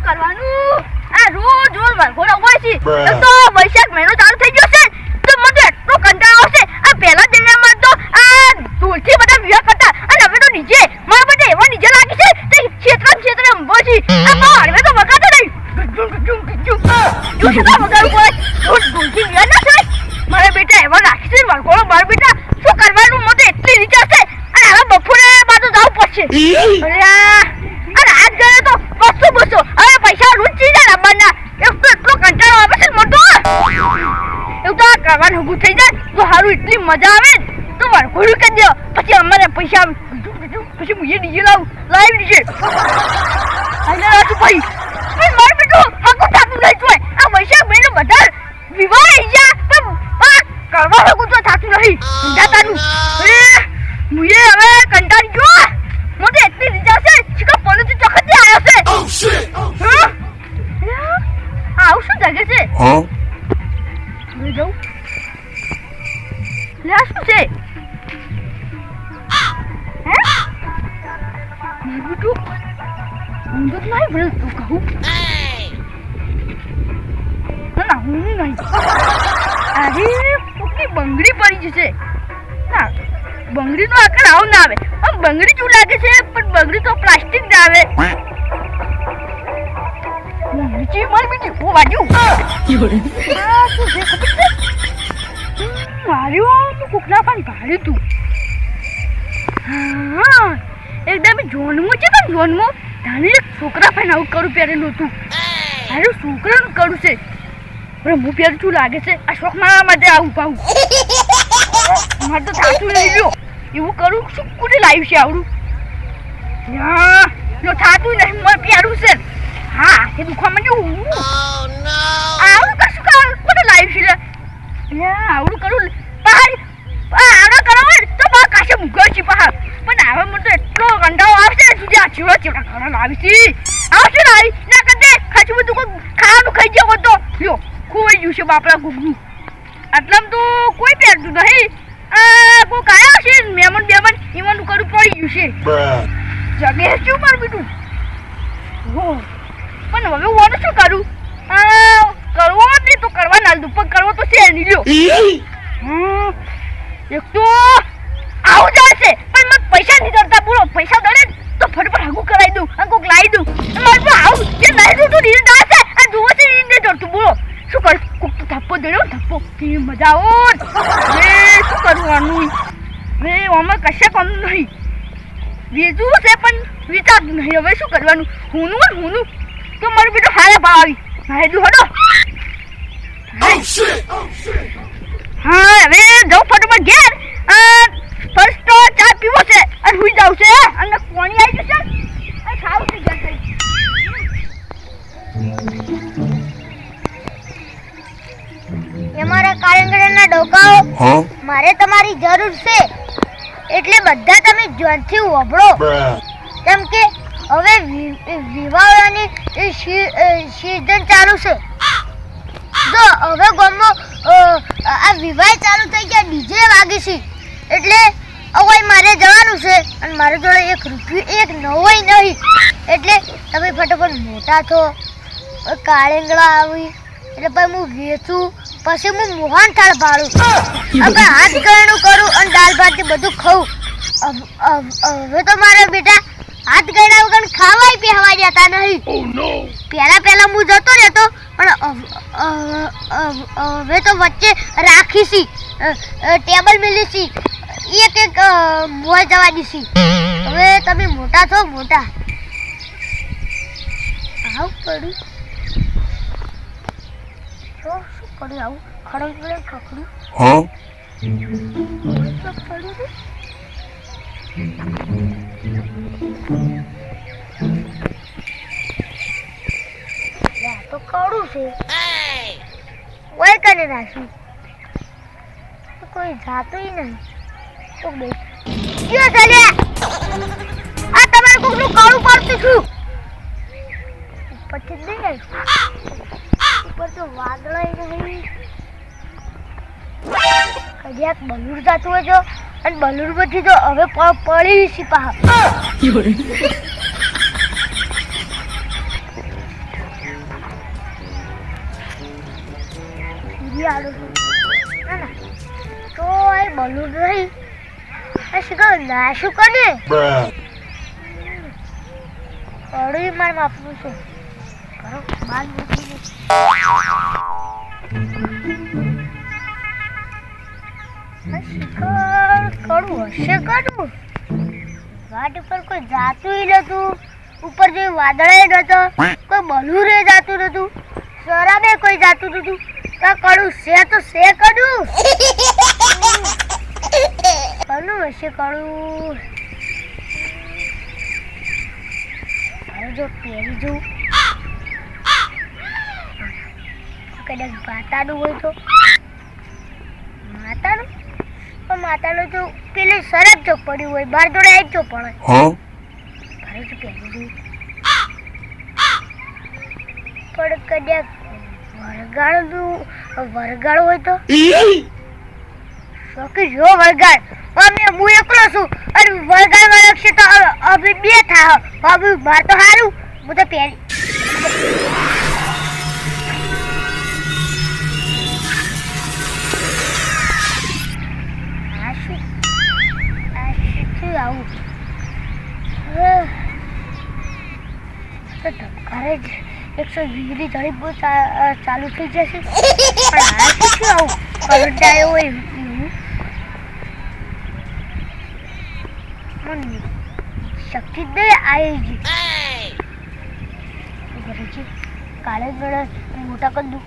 કરવાનું આ રોજ વરઘોડા હોય છે તો વૈશાખ મહિનો ચાલુ થઈ ગયો છે તો મને એટલો કંટાળો આવશે આ પહેલા દિનમાં તો આ ઢોલથી બધા વિવાહ કરતા અને હવે તો ડીજે મારા બધા એવા ડીજે લાગી છે તે ક્ષેત્ર અંબો છે આ પાડવે તો વગાડતો નહીં એવું શું વગાડવું પડે ઢોલથી વિવાહ ના થાય મારા બેટા એવા રાખી છે વરઘોડો મારા બેટા શું કરવાનું મને એટલી વિચાર છે અને હવે બપોરે બાજુ જવું પડશે અરે રાત ગયો તો 200 હવે પૈસા રોજ ચીજ લાવવાના એટલો કંટાળો આવે છે મોટો એવું તો કરવાનું ઊભું થઈ જાય તો સારું એટલી મજા આવે તો વરઘોડું કરી દો પછી અમારે પૈસા આવે પછી હું એ ડીજે લાવી દીજે આઈને રાજુ ભાઈ મારું બેટું હાકું થાતું નહીં જોય આ વૈશાખ મહિનો બધા વિવાહ આવી ગયા પણ કરવા હાકું તો થાતું નહીં કંટાળાનું મુએ હવે કંટાળી ગયો મોટે એટલી રીજા છે શિકા પોલીસ ચોકટ થી આવ્યો છે ઓ શિટ આવ શું જગે છે લે જાઉં લે શું છે હે મારું તો ઊંધો નહીં ભલે તું કહું ના હું નહીં અરે પોકી બંગડી પડી જશે ના બંગડી નો આકાર આવ ના આવે આમ બંગડી શું લાગે છે પણ બંગડી તો પ્લાસ્ટિક જ આવે નીચે મારી બેટી ઓ વાજુ શું છે ખબર છે માર્યો તું કુકલા પાન ભાડ્યું તું હા એકદમ જોનમાં છે ને જોનમાં તાને એક છોકરા પાન આવું કરું પહેરેલું હતું અરે છોકરાનું કરું છે અરે હું પહેરું શું લાગે છે આ શોખ મારા માટે આવું પાવું મારે તો થાતું લઈ લ્યો એવું કરું શું કુટે લાવ્યું છે આવડું લો થાતું નહીં મને પહેરું છે હા એ દુખવા માંડ્યું આવડું કશું કોને લાવ્યું છે લે આવડું કરું પહાડ આવડો કરો તો બા કાશે મૂક્યો છે પહાડ પણ હવે મને તો એટલો કંટાળો આવશે સુધી આ ચીવડા ઘણા લાવી છે આવશે લાવી ના કરતે ખાચું બધું કોઈ ખાવાનું ખાઈ ગયો તો લ્યો ખોવાઈ ગયું છે બાપડા ગુગનું આટલામાં તો કોઈ પહેરતું નહીં કોઈ કાયા છે મહેમાન એવાનું કરું પડી ગયું છે જગે શું મારું બીટું પણ હવે હું શું કરું કરવો નહીં તો કરવા ના દઉં પણ કરવો તો છે નહીં લ્યો એક તો આવું જશે પણ મને પૈસા નહીં દરતા બોલો પૈસા દરે તો ફટફટ હાગું કરાવી દઉં અને કોઈક લાવી દઉં મારે તો આવું જે નહીં જોતું નીર દાશે આ જોવો છે નીર નહીં જોતું બોલો શું કરું કોક તો થપ્પો દે થપ્પો કેવી મજા આવો શું કરવાનું આમાં કશા કામ નહીં વેચવું છે પણ વિચારતું નહીં હવે શું કરવાનું હુંનું તો મારું બેટું હારે ભાવ આવી હાયદું હડો હા હવે જાઉં ફટોફટ ઘેર ફર્સ્ટ તો ચા પીવો છે અને હુઈ જાવ છે અને કોણી આવી જશે અને ખાવું છે ઘેર થઈ અમારા કાળંગડાના ડોકાઓ મારે તમારી જરૂર છે એટલે બધા તમે જોરથી વભળો કેમ કે હવે વિવાહની સીઝન ચાલુ છે જો હવે ગામમાં આ વિવાહ ચાલુ થઈ ગયા ડીજે વાગે છે એટલે હવે મારે જવાનું છે અને મારી જોડે ₹1 નવાઈ નહીં એટલે તમે ફટાફટ મોટા છો કાળંગડા આવી એટલે પછી હું વેચું પછી હું મોહન થાળ ભાડું હવે હાથ ગળનું કરું અને દાળ ભાત બધું ખાઉં હવે તો મારા બેટા હાથ ગળા વગર ખાવાય પહેવા જતા નહીં પહેલા હું જતો રહેતો પણ હવે તો વચ્ચે રાખીશી ટેબલ મેલીશી એક મોય જવા દીશી હવે તમે મોટા છો મોટા આવું પડ્યું શું પડ્યું આવું ખડે ખકડું તો કડું છે ઓય કને રાખી કોઈ જાતું નહીં તો બે ક્યાં ચાલ્યા આ તમારે કોકનું કડું પડતું છું પછી જ નહીં ઉપર તો વાદળાય નહીં કડિયાક બલૂર જાતું હોય જો અને બલૂર પછી તો હવે પડી સિપા આડું છું ના ના તો એ બલૂન રહી આ શીખો ના શું કરે કડું માર માપનું છે કરો બાદ મૂકીને શિખર કડું હશે કડું ઘાટ ઉપર કોઈ જાતું નતું ઉપર જે વાદળે નતો કોઈ બલુરે જાતું નતું શરાબે કોઈ જાતું નતું તો કડું છે તો છે કડું કડું હશે કડું હવે જો પહેરી જવું કદાચ માતાનું હોય તો માતાનું પણ માતાનું તો પેલી સરસ ચોક પડ્યું હોય બાર દોડે એક ચોક પડે ઘરે તો પહેરી જવું પણ કદાચ વરગાળ હોય તો શોખી જો વરગાળ અમે હું એકલો છું અને વરગાળ વાળો છે તો હવે બે થા હવે માર તો સારું હું તો પહેરી આવું તો ધબકારે જ 120 ડિગ્રી ચાલુ થઈ જશે પણ આ શું આવું કરંટ આવ્યો હોય મને શક્તિ જ નહીં આવી ગઈ કાલે જ મોટા કરી દઉં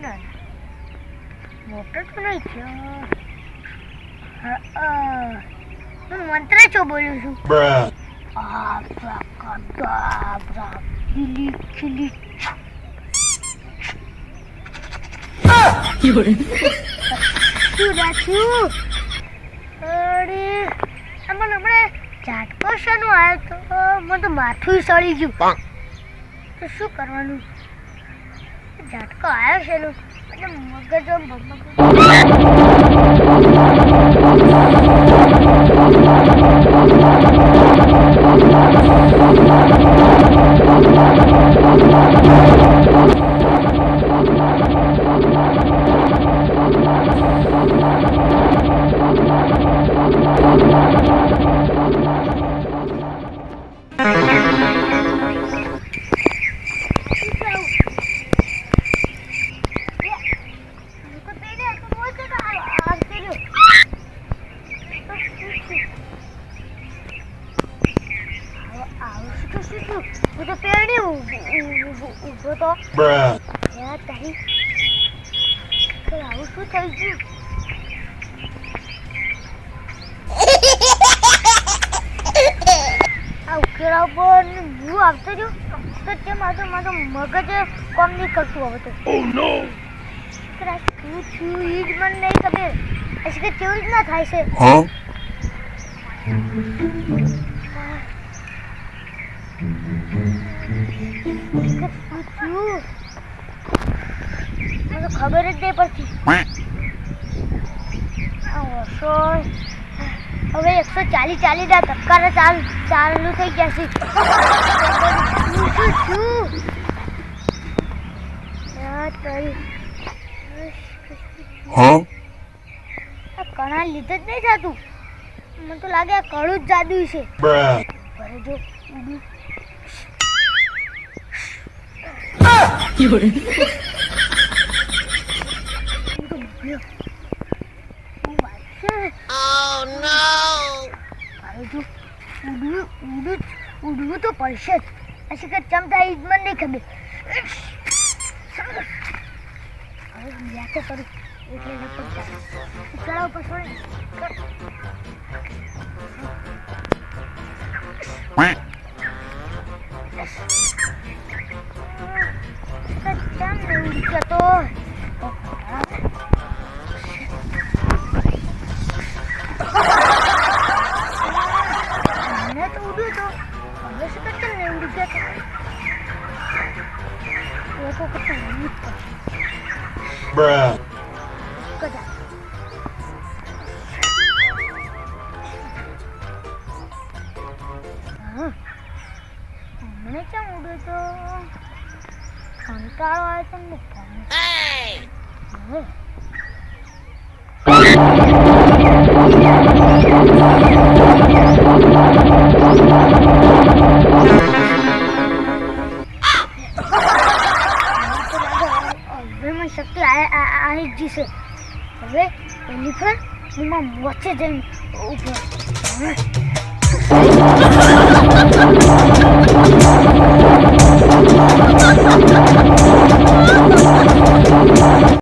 ના મોટર તો નહીં થયો હું મંત્ર છો બોલું છું ઝાટકો શાનો આવ્યો તો મને તો માથું સળી ગયું તો શું કરવાનું ઝાટકો આવ્યો છે મગજ હું તો પેરડી ઊભો તો તારી આવું શું થઈ ગયું આ ઉકેલા ઉપર હું આવતો રહ્યો તો તે મારું મગજ કોમ નહીં કરતું હવે તો શું થયું એ જ મને નહીં ખબર હજી કે કેવી રીતના થાય છે મને ખબર જ નહીં પડતી હવે 140 ના ધબકારા ચાલુ થઈ ગયા છે કણા લીધે જ નહીં થતું મને તો લાગે આ કળું જ જાદુ છે જો ઉડવું તો પડશે જ હજી કે ચમતા ઈ જ મને નહીં ખબર હવે યાદ કરું એટલે ચડાવ પછી Bruh. મને કેમ ઉડે તો કંટાળો આવે તો હું હવે મને શક્તિ આવી જ જશે. હવે એની પર હું મોચે જઈને ઉભો